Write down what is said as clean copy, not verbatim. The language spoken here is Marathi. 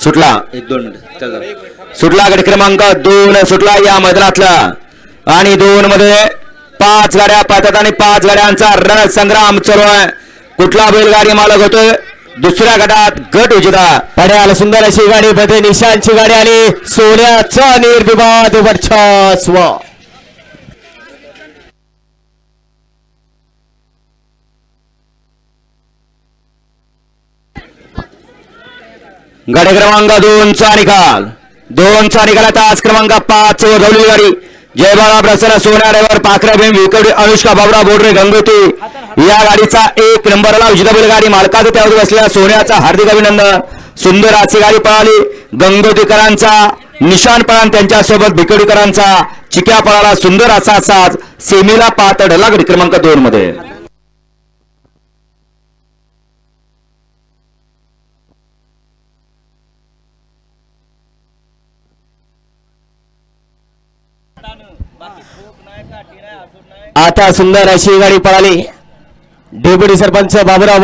सुटला 1-2 मिनिट सुटला गट क्रमांक 2 सुटला या मैदानातला आणि 2 मध्ये 5 गाड्या पाहतात आणि 5 गाड्यांचा रणसंग्राम सुरू आहे. कुठला बैलगाडी मालक होतोय दुसऱ्या गटात गट विजेता पड्याला सुंदर अशी गाडी मध्ये निशांची गाडी आली सोन्याचा निर्विवाद वर्चस्व गाडी क्रमांक 2 चा निकाल 2 चा निकाल तास क्रमांक 5 वर धावलेली गाडी जय बाळा प्रसन्न सोन्या ड्रायव्हर पाखरा भीम विकवडी अनुष्का बाबरा बोडरे गंगोती या गाडीचा 1 नंबरला विजेता बैलगाडी मालकाचं त्यावर बसलेल्या सोन्याचा हार्दिक अभिनंदन. सुंदर अशी गाडी पळाली गंगोतीकरांचा निशान पळान त्यांच्यासोबत भिकवडीकरांचा चिक्या पळाला सुंदर असा साज सेमीला पाहत ढळला गाडी क्रमांक 2 मध्ये. आता सुंदर अशी गाडी पळाली डेप्युटी सरपंच बाबूराव